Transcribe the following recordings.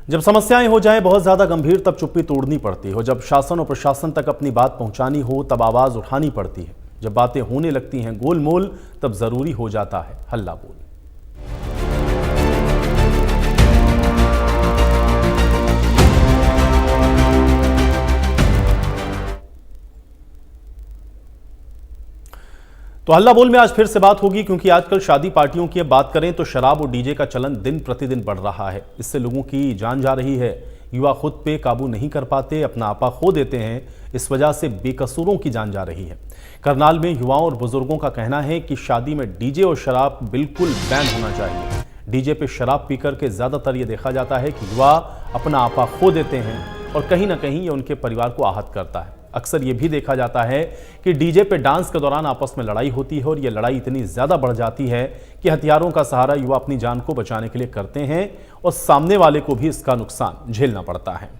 जब समस्याएं हो जाएं बहुत ज्यादा गंभीर तब चुप्पी तोड़नी पड़ती है। जब शासन और प्रशासन तक अपनी बात पहुंचानी हो तब आवाज उठानी पड़ती है। जब बातें होने लगती हैं गोलमोल तब जरूरी हो जाता है हल्ला बोल। तो हल्ला बोल में आज फिर से बात होगी, क्योंकि आजकल शादी पार्टियों की अब बात करें तो शराब और डीजे का चलन दिन प्रतिदिन बढ़ रहा है। इससे लोगों की जान जा रही है। युवा खुद पे काबू नहीं कर पाते, अपना आपा खो देते हैं। इस वजह से बेकसूरों की जान जा रही है। करनाल में युवाओं और बुजुर्गों का कहना है कि शादी में डीजे और शराब बिल्कुल बैन होना चाहिए। डीजे पे शराब पीकर के ज्यादातर ये देखा जाता है कि युवा अपना आपा खो देते हैं और कहीं ना कहीं ये उनके परिवार को आहत करता है। अक्सर ये भी देखा जाता है कि डीजे पे डांस के दौरान आपस में लड़ाई होती है और ये लड़ाई इतनी ज्यादा बढ़ जाती है कि हथियारों का सहारा युवा अपनी जान को बचाने के लिए करते हैं और सामने वाले को भी इसका नुकसान झेलना पड़ता है।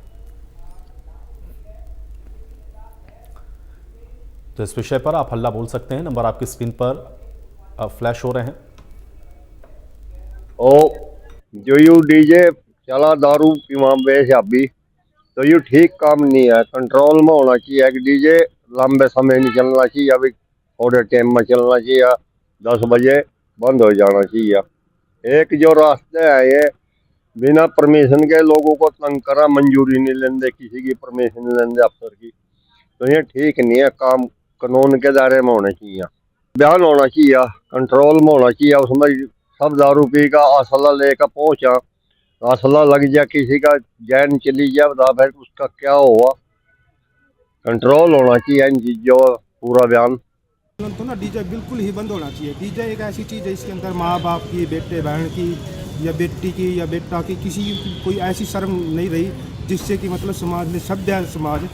तो इस विषय पर आप हल्ला बोल सकते हैं। नंबर आपकी स्क्रीन पर फ्लैश हो रहे हैं। ओ जो यू डीजे चला दारू पीवा बेशाबी तो ये ठीक काम नहीं है। कंट्रोल में होना चाहिए कि डीजे लंबे समय नहीं चलना चाहिए, अभी थोड़े टाइम में चलना चाहिए, 10 बजे बंद हो जाना चाहिए। एक जो रास्ते है ये बिना परमिशन के लोगों को तंग करा, मंजूरी नहीं लेंदे, किसी की परमिशन नहीं लेंदे अफसर की, तो ये ठीक नहीं है। काम कानून के दायरे में होना चाहिए, बयान होना चाहिए, कंट्रोल में होना चाहिए। उसमें सब दारू पी का असला लेकर पहुंचा, असला लग जाए, किसी का जैन चली जाए, बता फिर उसका क्या हुआ। कंट्रोल होना चाहिए इन चीजों, पूरा बयान। तो ना डीजे बिल्कुल ही बंद होना चाहिए। डीजे एक ऐसी चीज़ है इसके अंदर माँ बाप की, बेटे बहन की या बेटी की या बेटा की किसी की कोई ऐसी शर्म नहीं रही जिससे कि मतलब समाज में सभ्य समाज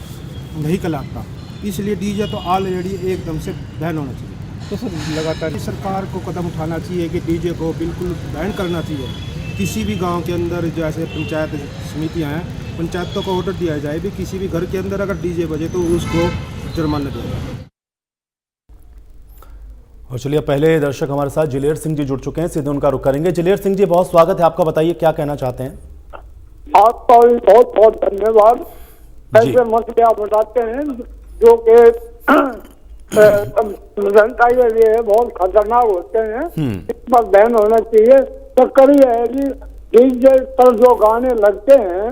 नहीं कहलाता। इसलिए डीजे तो ऑलरेडी एकदम से बैन होना चाहिए। तो सर लगातार सरकार को कदम उठाना चाहिए कि डीजे को बिल्कुल बैन करना चाहिए। किसी भी गांव के अंदर जैसे पंचायत समितियां हैं, पंचायतों को ऑर्डर दिया जाए भी किसी भी घर के अंदर अगर डीजे बजे तो उसको जुर्माना दिया जाए। और चलिए पहले दर्शक हमारे साथ जिलेर सिंह जी जुड़ चुके हैं, सीधे उनका रुख करेंगे। जिलेर सिंह जी बहुत स्वागत है आपका, बताइए क्या कहना चाहते हैं। आपका भी बहुत बहुत धन्यवाद। ऐसे मसले आप बताते हैं जो कि जनता के लिए बहुत खतरनाक होते हैं, इस पर बैन होना चाहिए। चक्कर ये है कि डीजे पर जो गाने लगते हैं,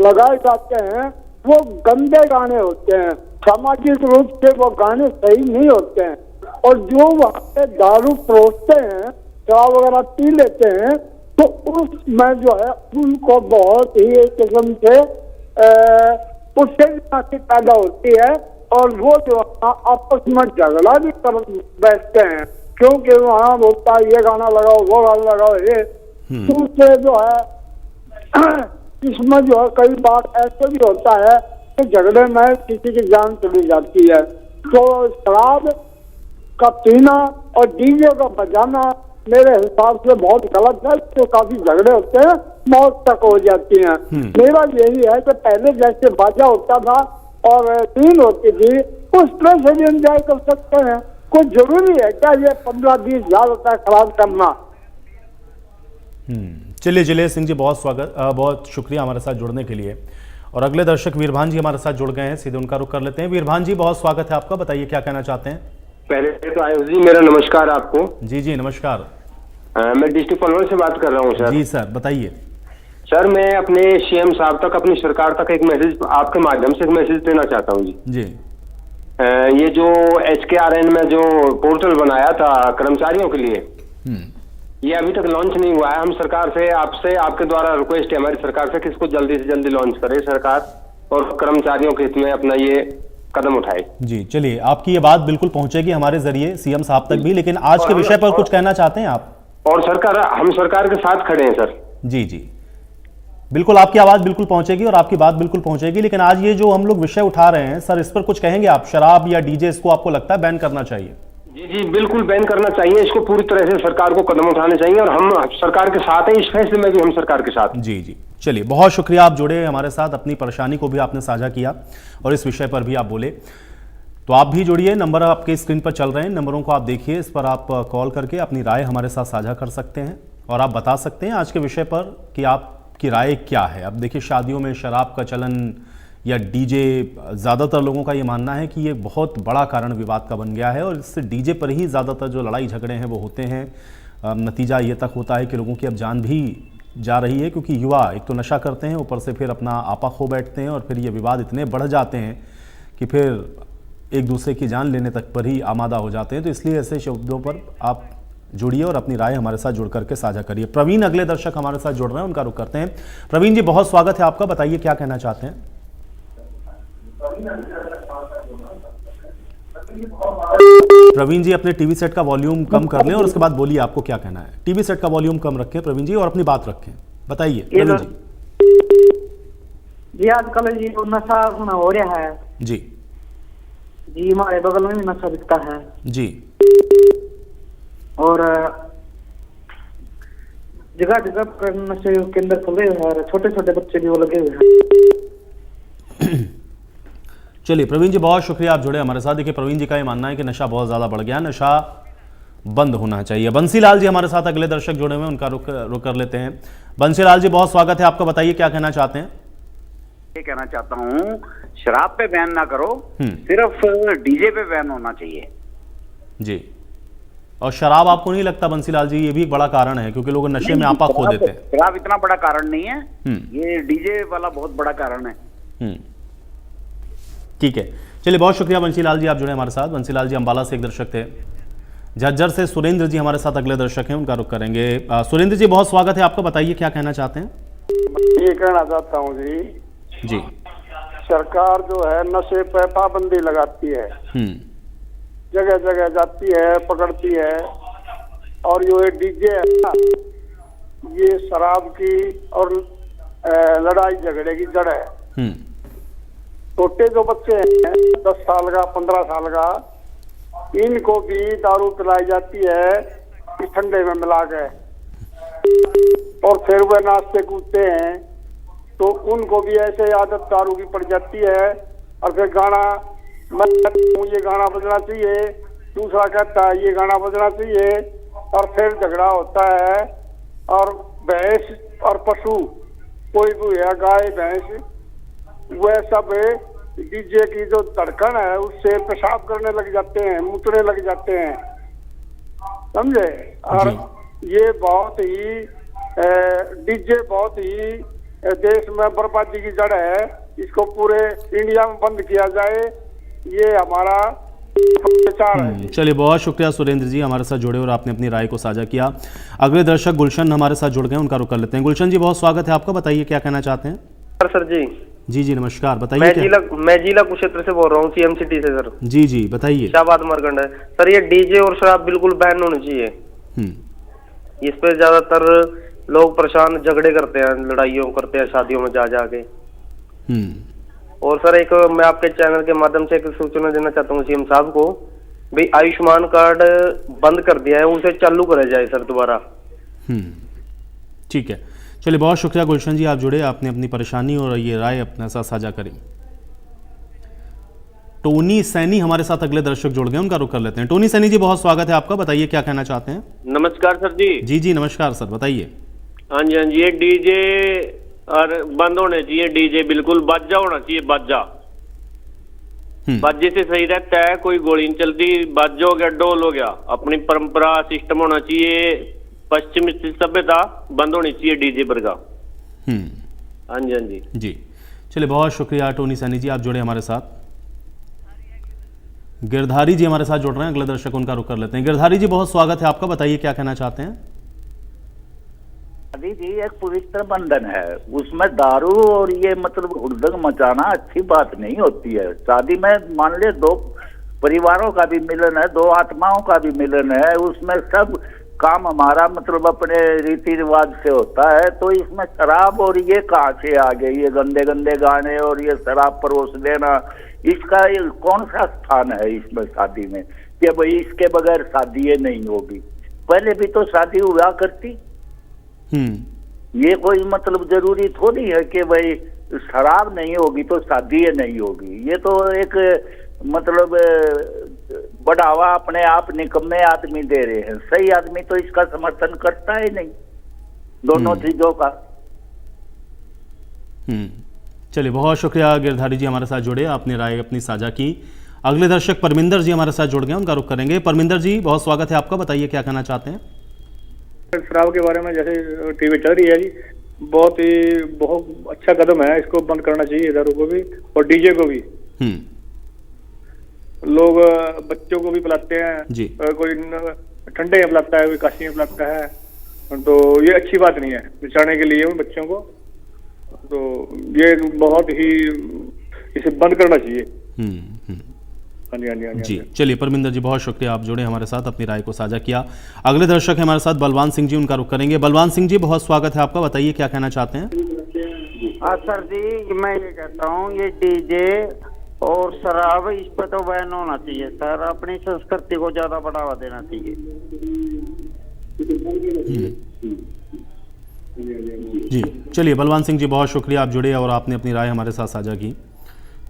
लगाए जाते हैं, वो गंदे गाने होते हैं, सामाजिक रूप से वो गाने सही नहीं होते हैं। और जो वहाँ पे दारू परोसते हैं, शराब वगैरह पी लेते हैं, तो उसमें जो है उनको बहुत ही एक किस्म से उससे पैदा होती है और वो जो आपस में झगड़ा भी कर बैठते हैं, क्योंकि वहाँ बोलता है ये गाना लगाओ, वो गाना लगाओ, ये उससे जो है इसमें जो है कई बार ऐसे भी होता है कि झगड़े में किसी की जान चली जाती है। तो शराब का पीना और डीजे का बजाना मेरे हिसाब से बहुत गलत है। तो काफी झगड़े होते हैं, मौत तक हो जाती है। मेरा यही है कि पहले जैसे बाजा होता था और टीन होती थी, उस तरह से भी एंजॉय कर सकते हैं। कोई जरूरी है क्या ये 15-20 हजार रुपया खराब करना। चलिए जिलेर सिंह जी बहुत स्वागत, बहुत शुक्रिया हमारे साथ जुड़ने के लिए। और अगले दर्शक वीरभान जी हमारे साथ जुड़ गए हैं, सीधे उनका रुख कर लेते हैं। वीरभान जी बहुत स्वागत है आपका, बताइए क्या कहना चाहते हैं। पहले तो आयुष जी मेरा नमस्कार आपको। जी जी नमस्कार। मैं डिस्ट्रिक्ट पलवल से बात कर रहा हूँ सर। जी सर बताइए। सर मैं अपने सीएम साहब तक, अपनी सरकार तक एक मैसेज आपके माध्यम से एक मैसेज देना चाहता हूँ जी। ये जो HKRN में जो पोर्टल बनाया था कर्मचारियों के लिए, ये अभी तक लॉन्च नहीं हुआ है। हम सरकार से, आपसे, आपके द्वारा रिक्वेस्ट है हमारी सरकार से कि इसको जल्दी से जल्दी लॉन्च करे सरकार और कर्मचारियों के हित में अपना ये कदम उठाए। जी चलिए, आपकी ये बात बिल्कुल पहुंचेगी हमारे जरिए सीएम साहब तक भी, लेकिन आज के विषय पर कुछ कहना चाहते हैं आप? और सरकार, हम सरकार के साथ खड़े हैं सर। जी जी बिल्कुल, आपकी आवाज बिल्कुल पहुंचेगी और आपकी बात बिल्कुल पहुंचेगी। लेकिन आज ये जो हम लोग विषय उठा रहे हैं सर, इस पर कुछ कहेंगे आप? शराब या डीजे, इसको आपको लगता है बैन करना चाहिए? जी जी बिल्कुल बैन करना चाहिए, इसको पूरी तरह से सरकार को कदम उठाने चाहिए और हम सरकार के साथ हैं, इस फैसले में भी हम सरकार के साथ। जी जी चलिए, बहुत शुक्रिया, आप जुड़े हमारे साथ, अपनी परेशानी को भी आपने साझा किया और इस विषय पर भी आप बोले। तो आप भी जुड़िए, नंबर आपके स्क्रीन पर चल रहे हैं, नंबरों को आप देखिए, इस पर आप कॉल करके अपनी राय हमारे साथ साझा कर सकते हैं। और आप बता सकते हैं आज के विषय पर कि आपकी राय क्या है। अब देखिए, शादियों में शराब का चलन या डीजे, ज़्यादातर लोगों का ये मानना है कि ये बहुत बड़ा कारण विवाद का बन गया है और इससे डीजे पर ही ज़्यादातर जो लड़ाई झगड़े हैं वो होते हैं। नतीजा ये तक होता है कि लोगों की अब जान भी जा रही है, क्योंकि युवा एक तो नशा करते हैं, ऊपर से फिर अपना आपा खो बैठते हैं और फिर ये विवाद इतने बढ़ जाते हैं कि फिर एक दूसरे की जान लेने तक पर ही आमादा हो जाते हैं। तो इसलिए ऐसे शब्दों पर आप जुड़िए और अपनी राय हमारे साथ जुड़ करके साझा करिए। प्रवीण अगले दर्शक हमारे साथ जुड़ रहे हैं, उनका रुख करते हैं। प्रवीण जी, बहुत स्वागत है आपका, बताइए क्या कहना चाहते हैं। प्रवीण जी, अपने टीवी सेट का वॉल्यूम कम कर लें और उसके बाद बोलिए आपको क्या कहना है। टीवी सेट का वॉल्यूम कम रखें प्रवीण जी और अपनी बात रखें, बताइए प्रवीण जी। जी आजकल जी नशा हो रहा है जी जी, हमारे बगल में भी नशा बिकता है जी, और जगह जगह पर नशे केंद्र खुले हुए हैं, छोटे छोटे बच्चे भी वो लगे हुए हैं। चलिए प्रवीण जी, बहुत शुक्रिया आप जुड़े हमारे साथ। देखिए, प्रवीण जी का ये मानना है कि नशा बहुत ज़्यादा बढ़ गया, नशा बंद होना चाहिए। बंसीलाल जी हमारे साथ अगले दर्शक जुड़े हुए हैं, उनका रुक कर लेते हैं। बंसीलाल जी, बहुत स्वागत है आपका, बताइए क्या कहना चाहते हैं। ये कहना चाहता हूँ, शराब पे बैन ना करो, सिर्फ डीजे पे बैन होना चाहिए जी। और शराब आपको नहीं लगता बंसीलाल जी ये भी एक बड़ा कारण है, क्योंकि लोग नशे में आपा खो देते हैं? शराब इतना बड़ा कारण नहीं है, ये डीजे वाला बहुत बड़ा कारण है। ठीक है, चलिए बहुत शुक्रिया बंसीलाल जी, आप जुड़े हमारे साथ। बंसीलाल जी अम्बाला से एक दर्शक थे। झज्जर से सुरेंद्र जी हमारे साथ अगले दर्शक हैं, उनका रुख करेंगे। सुरेंद्र जी, बहुत स्वागत है आपका, बताइए क्या कहना चाहते हैं। ये कहना चाहता हूँ जी, सरकार जो है नशे पे पाबंदी लगाती है, जगह जगह जाती है, पकड़ती है, और ये डीजे है ना, ये शराब की और लड़ाई झगड़े की जड़ है। छोटे जो बच्चे हैं 10 साल का 15 साल का, इनको भी दारू पिलाई जाती है इस ठंडे में मिला के, और फिर वह नाचते कूदते हैं, तो उनको भी ऐसे आदत दारू की पड़ जाती है। और फिर गाना, मैं ये गाना बजना चाहिए, दूसरा कहता है ये गाना बजना चाहिए, और फिर झगड़ा होता है। और भैंस और पशु, कोई भी है, गाय भैंस, वह सब डीजे की जो धड़कन है उससे पेशाब करने लग जाते हैं, मुतने लग जाते हैं, समझे। और ये बहुत ही डीजे बहुत ही देश में बर्बादी की जड़ है, इसको पूरे इंडिया में बंद किया जाए, ये हमारा विचार है। चलिए बहुत शुक्रिया सुरेंद्र जी, हमारे साथ जुड़े और आपने अपनी राय को साझा किया। अगले दर्शक गुलशन हमारे साथ जुड़ गए, उनका रुख कर लेते हैं। गुलशन जी, बहुत स्वागत है आपका, बताइए क्या कहना चाहते हैं। सर जी जी नमस्कार, बताइए। मैं जिला कुरुक्षेत्र से बोल रहा हूँ, सीएम सिटी से सर। जी बताइए। शाहबाद मरकंड है सर। ये डीजे और शराब बिल्कुल बैन होनी चाहिए। इस पे ज्यादातर लोग परेशान झगड़े करते हैं, लड़ाइयों करते हैं शादियों में जा जाके। और सर एक मैं आपके चैनल के माध्यम से एक सूचना देना चाहता हूँ सीएम साहब को, भाई आयुष्मान कार्ड बंद कर दिया है, उसे चालू करा जाए सर दोबारा। ठीक है, चलिए बहुत शुक्रिया गुलशन जी, आप जुड़े, आपने अपनी परेशानी और ये राय अपने साथ साझा करी। टोनी सैनी हमारे साथ अगले दर्शक जुड़ गए, उनका रुख कर लेते हैं। टोनी सैनी जी, बहुत स्वागत है आपका, बताइए क्या कहना चाहते हैं। नमस्कार सर जी। जी नमस्कार सर, बताइए। हाँ जी, ये डीजे और बंद होने चाहिए, डीजे बिल्कुल बाजा होना चाहिए, बाजा। बाजे से सही रहता है, कोई गोली नहीं चलती, बाजा हो गया, डोल हो गया, अपनी परंपरा सिस्टम होना चाहिए, पश्चिमी सभ्यता बंद होनी चाहिए डीजे पर का। हाँ जी जी, चलिए बहुत शुक्रिया टोनी सैनी जी, आप जुड़े हमारे साथ। गिरधारी जी हमारे साथ जुड़ रहे हैं, अगले दर्शक उनका रुख कर लेते हैं। गिरधारी जी, बहुत स्वागत है आपका, बताइए क्या कहना चाहते हैं। शादी जी एक पवित्र बंधन है, उसमें दारू और ये मतलब हुड़दंग मचाना अच्छी बात नहीं होती है। शादी में मान ले 2 परिवारों का भी मिलन है, 2 आत्माओं का भी मिलन है, उसमें सब काम हमारा मतलब अपने रीति रिवाज से होता है। तो इसमें शराब और ये कहाँ से आ गई, ये गंदे गंदे गाने और ये शराब परोस देना, इसका कौन सा स्थान है इसमें शादी में कि भाई इसके बगैर शादी नहीं होगी। पहले भी तो शादी हुआ करती, ये कोई मतलब जरूरी थोड़ी है कि भाई शराब नहीं होगी तो शादी नहीं होगी। ये तो एक मतलब बढ़ावा अपने आप निकम्मे आदमी दे रहे हैं, सही आदमी तो इसका समर्थन करता ही नहीं। दोनों चीजों का। चलिए, बहुत शुक्रिया गिरधारी जी, हमारे साथ जुड़े, आपने राय अपनी साझा की। अगले दर्शक परमिंदर जी हमारे साथ जुड़ गए, उनका रुख करेंगे। परमिंदर जी, बहुत स्वागत है आपका, बताइए क्या कहना चाहते हैं। शराब के बारे में जैसे टीवी चल रही है जी, बहुत अच्छा कदम है, इसको बंद करना चाहिए, दारू को भी और डीजे को भी। लोग बच्चों को भी पिलाते हैं जी, कोई ठंडे में पिलाता है, कोई काशी में पिलाता है, तो ये अच्छी बात नहीं है बचाने के लिए बच्चों को, तो ये बहुत ही इसे बंद करना चाहिए। जी, चलिए परमिंदर जी, बहुत शुक्रिया, आप जुड़े हमारे साथ, अपनी राय को साझा किया। अगले दर्शक है हमारे साथ बलवान सिंह जी, उनका रुख करेंगे। बलवान सिंह जी, बहुत स्वागत है आपका, बताइए क्या कहना चाहते हैं। सर जी, मैं ये कहता हूँ ये डीजे और शराब इस पर तो बैन होना चाहिए सर, अपनी संस्कृति को ज्यादा बढ़ावा देना चाहिए। जी, चलिए बलवान सिंह जी, बहुत शुक्रिया, आप जुड़े और आपने अपनी राय हमारे साथ साझा की।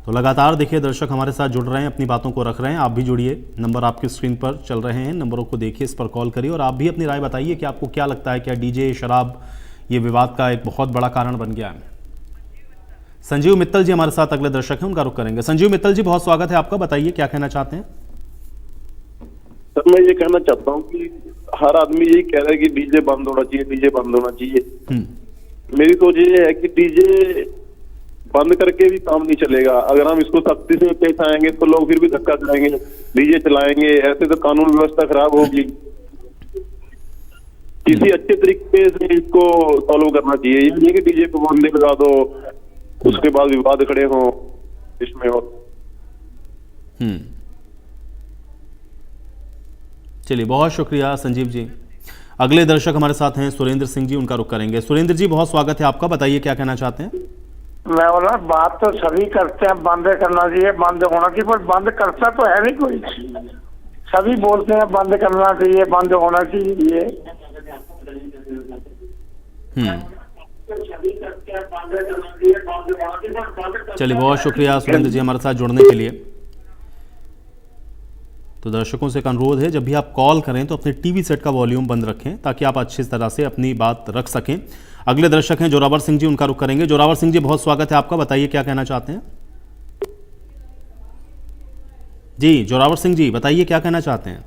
तो लगातार देखिए दर्शक हमारे साथ जुड़ रहे हैं, अपनी बातों को रख रहे हैं, आप भी जुड़िए। नंबर आपकी स्क्रीन पर चल रहे हैं, नंबरों को देखिए, इस पर कॉल करिए और आप भी अपनी राय बताइए कि आपको क्या लगता है, क्या डीजे शराब ये विवाद का एक बहुत बड़ा कारण बन गया है। संजीव मित्तल जी हमारे साथ अगले दर्शक हैं, उनका रुख करेंगे। संजीव मित्तल जी, बहुत स्वागत है आपका, बताइए क्या कहना चाहते हैं। सर मैं ये कहना चाहता हूँ कि हर आदमी यही कह रहा है कि डीजे बंद होना चाहिए, डीजे बंद होना चाहिए। मेरी सोच ये है कि डीजे बंद करके भी काम नहीं चलेगा। अगर हम इसको सख्ती से पेश आएंगे तो लोग फिर भी धक्का करेंगे, डीजे चलाएंगे, ऐसे तो कानून व्यवस्था खराब होगी। किसी अच्छे तरीके से इसको सॉल्व करना चाहिए, ये नहीं कि डीजे को बंद लगा दो उसके बाद विवाद खड़े हो इसमें। और चलिए, बहुत शुक्रिया संजीव जी। अगले दर्शक हमारे साथ हैं सुरेंद्र सिंह जी, उनका रुख करेंगे। सुरेंद्र जी, बहुत स्वागत है आपका, बताइए क्या कहना चाहते हैं। मैं बोला बात तो सभी करते हैं, बंद करना चाहिए, बंद होना चाहिए, पर बंद करता तो है नहीं कोई। सभी बोलते हैं बंद करना चाहिए, बंद होना चाहिए। चलिए, बहुत शुक्रिया सुरेंद्र जी हमारे साथ जुड़ने के लिए। तो दर्शकों से एक अनुरोध है, जब भी आप कॉल करें तो अपने टीवी सेट का वॉल्यूम बंद रखें ताकि आप अच्छी तरह से अपनी बात रख सकें। अगले दर्शक हैं जोरावर सिंह जी, उनका रुख करेंगे। जोरावर सिंह जी, बहुत स्वागत है आपका, बताइए क्या कहना चाहते हैं। जी जोरावर सिंह जी, बताइए क्या कहना चाहते हैं।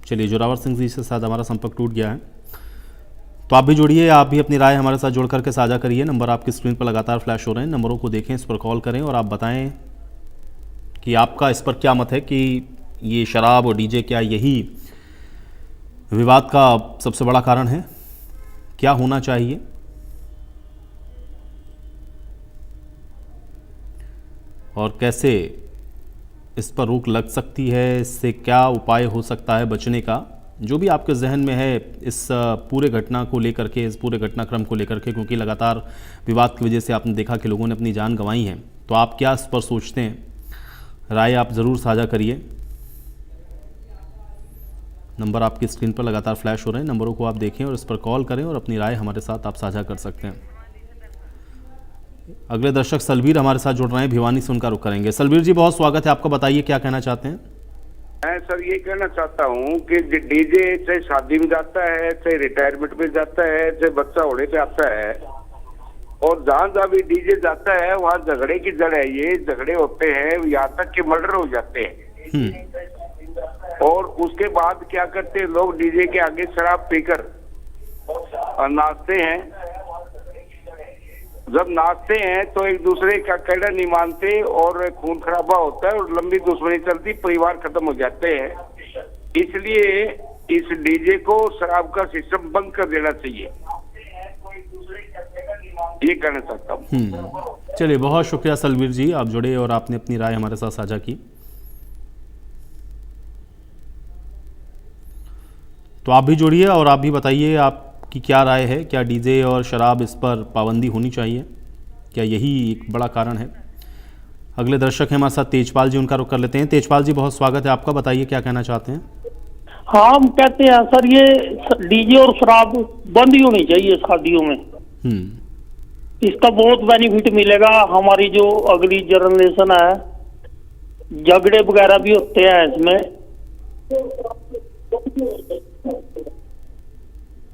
चलिए, जोरावर सिंह जी से साथ हमारा संपर्क टूट गया है, तो आप भी जुड़िए, आप भी अपनी राय हमारे साथ जुड़ करके साझा करिए। नंबर आपकी स्क्रीन पर लगातार फ्लैश हो रहे हैं, नंबरों को देखें, इस पर कॉल करें और आप बताएं कि आपका इस पर क्या मत है कि ये शराब और डीजे क्या यही विवाद का सबसे बड़ा कारण है, क्या होना चाहिए। और कैसे इस पर रोक लग सकती है, इससे क्या उपाय हो सकता है बचने का, जो भी आपके जहन में है इस पूरे घटना को लेकर के, इस पूरे घटनाक्रम को लेकर के, क्योंकि लगातार विवाद की वजह से आपने देखा कि लोगों ने अपनी जान गंवाई है। तो आप क्या इस पर सोचते हैं, राय आप ज़रूर साझा करिए। नंबर आपकी स्क्रीन पर लगातार फ्लैश हो रहे हैं, नंबरों को आप देखें और इस पर कॉल करें और अपनी राय हमारे साथ आप साझा कर सकते हैं। अगले दर्शक सलबीर हमारे साथ जुड़ रहे हैं, भिवानी से उनका रुख करेंगे। सलबीर जी, बहुत स्वागत है आपका, बताइए क्या कहना चाहते हैं। मैं सर ये कहना चाहता हूँ कि डीजे चाहे शादी में जाता है, चाहे रिटायरमेंट में जाता है, चाहे बच्चा होने पे आता है, और जहाँ जहाँ भी डीजे जाता है वहाँ झगड़े की जड़ है। ये झगड़े होते हैं, यहाँ तक कि मर्डर हो जाते हैं। और उसके बाद क्या करते हैं लोग, डीजे के आगे शराब पीकर नाचते हैं। जब नाचते हैं तो एक दूसरे का कहना नहीं मानते और खून खराबा होता है और लंबी दुश्मनी चलती, परिवार खत्म हो जाते हैं। इसलिए इस डीजे को शराब का सिस्टम बंद कर देना चाहिए, ये कहना चाहता हूँ। चलिए, बहुत शुक्रिया सलबीर जी, आप जुड़े और आपने अपनी राय हमारे साथ साझा की। तो आप भी जुड़िए और आप भी बताइए आपकी क्या राय है, क्या डीजे और शराब इस पर पाबंदी होनी चाहिए, क्या यही एक बड़ा कारण है। अगले दर्शक हैं हमारे साथ तेजपाल जी, उनका रुख कर लेते हैं। तेजपाल जी, बहुत स्वागत है आपका, बताइए क्या कहना चाहते हैं। हाँ, हम कहते हैं सर ये डीजे और शराब बंद ही होनी चाहिए शादियों में। इसका बहुत बेनिफिट मिलेगा। हमारी जो अगली जनरेशन है, झगड़े वगैरह भी होते हैं इसमें,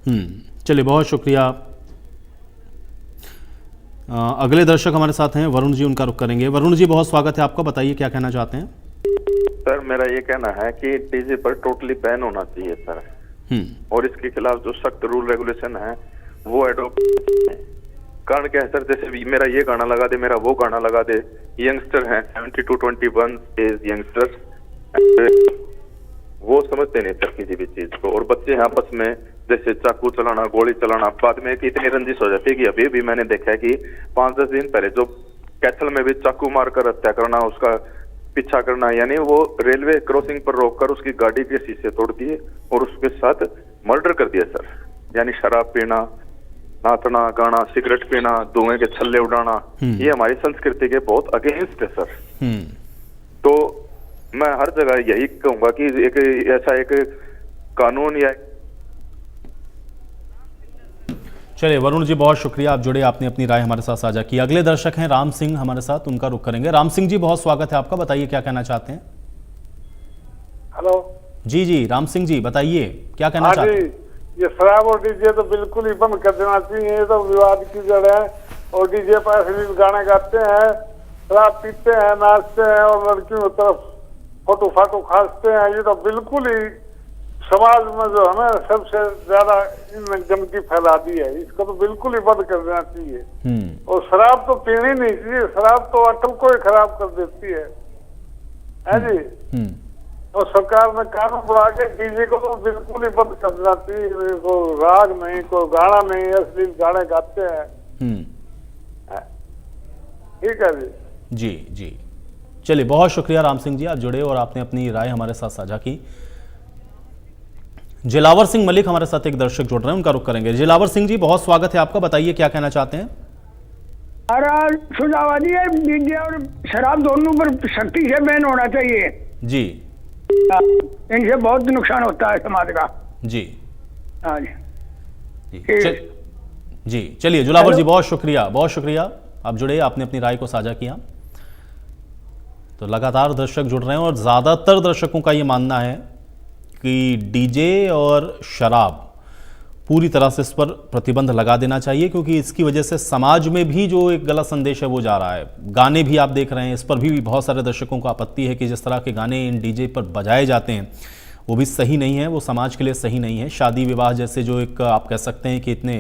चलिए, बहुत शुक्रिया। अगले दर्शक हमारे साथ हैं वरुण जी, उनका रुख करेंगे। वरुण जी, बहुत स्वागत है आपका, बताइए क्या कहना चाहते हैं। सर, मेरा ये कहना है कि डीजे पर टोटली बैन होना चाहिए सर, और इसके खिलाफ जो सख्त रूल रेगुलेशन है वो एडॉप्ट। कारण क्या है सर, जैसे मेरा ये गाना लगा दे, मेरा वो गाना लगा दे, यंगस्टर हैं 70 to 21 एज यंगस्टर्स, वो समझते नहीं सर किसी भी चीज को। और बच्चे हैं आपस में जैसे चाकू चलाना, गोली चलाना, बाद में इतनी रंजिश हो जाती है कि अभी भी मैंने देखा है कि 5-10 दिन पहले जो कैथल में भी चाकू मारकर हत्या करना, उसका पीछा करना, यानी वो रेलवे क्रॉसिंग पर रोककर उसकी गाड़ी के शीशे तोड़ दिए और उसके साथ मर्डर कर दिया सर। यानी शराब पीना, नाचना गाना, सिगरेट पीना, धुएं के छल्ले उड़ाना, ये हमारी संस्कृति के बहुत अगेंस्ट है सर। तो मैं हर जगह यही कहूंगा कि एक ऐसा एक कानून या। चलिए वरुण जी, बहुत शुक्रिया, आप जुड़े, आपने अपनी राय हमारे साथ साझा की। अगले दर्शक हैं राम सिंह हमारे साथ, उनका रुख करेंगे। राम सिंह जी, बहुत स्वागत है आपका, बताइए क्या कहना चाहते हैं। हेलो जी जी, राम सिंह जी बताइए क्या कहना चाहते हैं। ये शराब और डीजे तो बिल्कुल ही बंद कर देना चाहिए, ये तो विवाद की जड़ है। और डीजे पर अश्लील गाने गाते हैं, शराब पीते हैं, नाचते हैं और लड़कियों की तरफ फोटो फाटो खासते हैं, ये तो बिल्कुल ही समाज में जो है ना सबसे ज्यादा गंदगी फैला दी है। इसको तो बिल्कुल ही बंद कर देना चाहिए। और शराब तो पीनी नहीं चाहिए, शराब तो अकल को ही खराब कर देती है जी। और सरकार ने कानून बना के डीजे को तो बिल्कुल ही बंद कर देना चाहिए। कोई राग नहीं, कोई गाना नहीं, अश्लील गाने गाते हैं। ठीक है जी। जी जी, चलिए बहुत शुक्रिया राम सिंह जी, आप जुड़े और आपने अपनी राय हमारे साथ साझा की। जिलावर सिंह मलिक हमारे साथ एक दर्शक जुड़ रहे हैं, उनका रुख करेंगे। जिलावर सिंह जी, बहुत स्वागत है आपका, बताइए क्या कहना चाहते हैं। सुझावादी है, डीजे और शराब दोनों पर सख्ती से बैन होना चाहिए जी। इनसे बहुत नुकसान होता है समाज का जी। हाँ जी, चलिए जुलावर जी, बहुत शुक्रिया, बहुत शुक्रिया, आप जुड़े, आपने अपनी राय को साझा किया। तो लगातार दर्शक जुड़ रहे हैं और ज़्यादातर दर्शकों का ये मानना है कि डीजे और शराब पूरी तरह से इस पर प्रतिबंध लगा देना चाहिए, क्योंकि इसकी वजह से समाज में भी जो एक गलत संदेश है वो जा रहा है। गाने भी आप देख रहे हैं, इस पर भी बहुत सारे दर्शकों को आपत्ति है कि जिस तरह के गाने इन डीजे पर बजाए जाते हैं वो भी सही नहीं है, वो समाज के लिए सही नहीं है। शादी विवाह जैसे जो एक आप कह सकते हैं कि इतने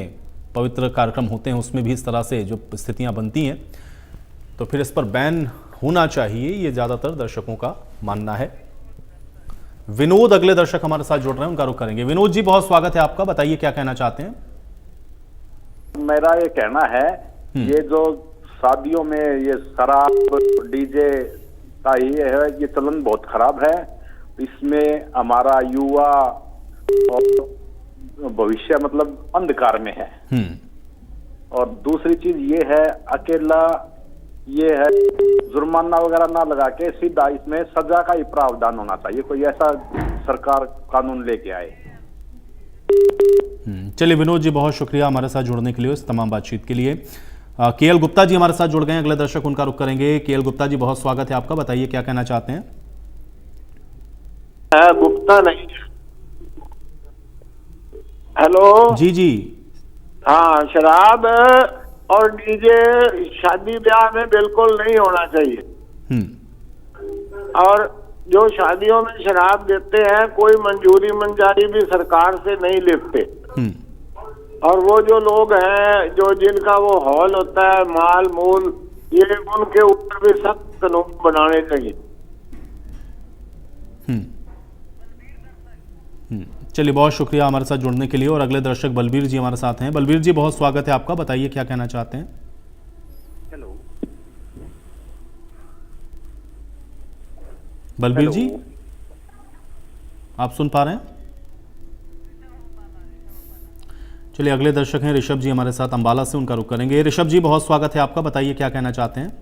पवित्र कार्यक्रम होते हैं, उसमें भी इस तरह से जो स्थितियाँ बनती हैं, तो फिर इस पर बैन होना चाहिए, ये ज़्यादातर दर्शकों का मानना है। विनोद अगले दर्शक हमारे साथ जुड़ रहे हैं, उनका रुख करेंगे। विनोद जी, बहुत स्वागत है आपका, बताइए क्या कहना चाहते हैं। मेरा ये कहना है, ये जो शादियों में ये शराब डीजे का ये है, ये चलन बहुत खराब है। इसमें हमारा युवा और भविष्य मतलब अंधकार में है। और दूसरी चीज ये है, अकेला ये है जुर्माना वगैरह ना लगा के सीधा इसमें सजा का ही प्रावधान होना चाहिए, कोई ऐसा सरकार कानून लेके आए। चलिए विनोद जी, बहुत शुक्रिया हमारे साथ जुड़ने के लिए, इस तमाम बातचीत के लिए। केएल गुप्ता जी हमारे साथ जुड़ गए हैं, अगले दर्शक उनका रुख करेंगे। केएल गुप्ता जी, बहुत स्वागत है आपका, बताइए क्या कहना चाहते हैं। गुप्ता नहीं, हेलो जी जी। हाँ, शराब और डीजे शादी ब्याह में बिल्कुल नहीं होना चाहिए। और जो शादियों में शराब देते हैं, कोई मंजूरी मंजारी भी सरकार से नहीं लेते। और वो जो लोग हैं जो जिनका वो हॉल होता है, माल मूल, ये उनके ऊपर भी सख्त कानून बनाने चाहिए। चलिए बहुत शुक्रिया हमारे साथ जुड़ने के लिए। और अगले दर्शक बलबीर जी हमारे साथ हैं। बलबीर जी, बहुत स्वागत है आपका, बताइए क्या कहना चाहते हैं। हेलो बलबीर जी, आप सुन पा रहे हैं। चलिए अगले दर्शक हैं ऋषभ जी हमारे साथ अंबाला से, उनका रुख करेंगे। ऋषभ जी, बहुत स्वागत है आपका, बताइए क्या कहना चाहते हैं।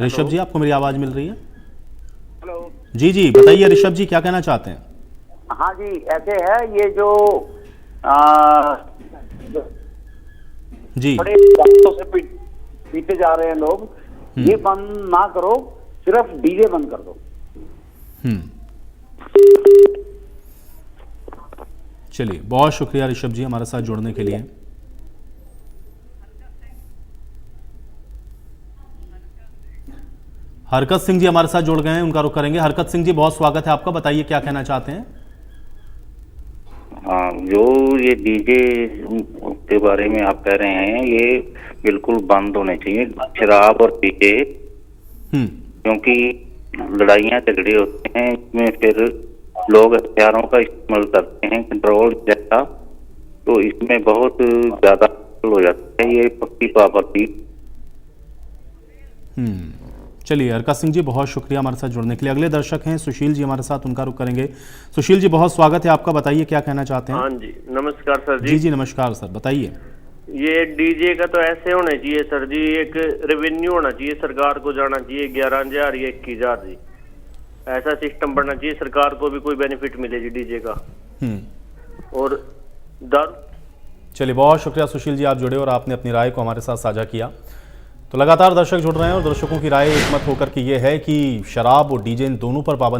ऋषभ जी, आपको मेरी आवाज मिल रही है। हेलो जी जी, बताइए ऋषभ जी क्या कहना चाहते हैं। हाँ जी, ऐसे है ये जो जी बड़े दांतों से पीते जा रहे हैं लोग, ये बंद ना करो, सिर्फ डीजे बंद कर दो। चलिए, बहुत शुक्रिया ऋषभ जी हमारे साथ जुड़ने के लिए। हरकत सिंह जी हमारे साथ जुड़ गए हैं, उनका रुख करेंगे। हरकत सिंह जी, बहुत स्वागत है आपका, बताइए क्या कहना चाहते हैं। हाँ, जो ये डीजे के बारे में आप कह रहे हैं, ये बिल्कुल बंद होने चाहिए, शराब और डीजे, क्योंकि लड़ाइयाँ झगड़े होते हैं, इसमें फिर लोग हथियारों का इस्तेमाल करते हैं, कंट्रोल जैसा, तो इसमें बहुत ज्यादा हो जाता है, ये पक्की पाबंदी। चलिए, हरकत सिंह जी बहुत शुक्रिया हमारे साथ जुड़ने के लिए। अगले दर्शक हैं सुशील जी हमारे साथ, उनका रुख करेंगे। सुशील जी, बहुत स्वागत है आपका, बताइए क्या कहना चाहते हैं। हाँ जी, नमस्कार सर जी। जी जी नमस्कार सर, बताइए। ये डीजे का तो ऐसे होना चाहिए सर जी, एक रेवेन्यू होना चाहिए, सरकार को जाना चाहिए 11,000 या 21,000 जी, ऐसा सिस्टम बनना चाहिए, सरकार को भी कोई बेनिफिट मिले जी डीजे का। और चलिए, बहुत शुक्रिया सुशील जी, आप जुड़े और आपने अपनी राय को हमारे साथ साझा किया। तो लगातार दर्शक जुड़ रहे हैं और दर्शकों की राय एकमत होकर के ये है कि शराब और डीजे इन दोनों पर पाबंदी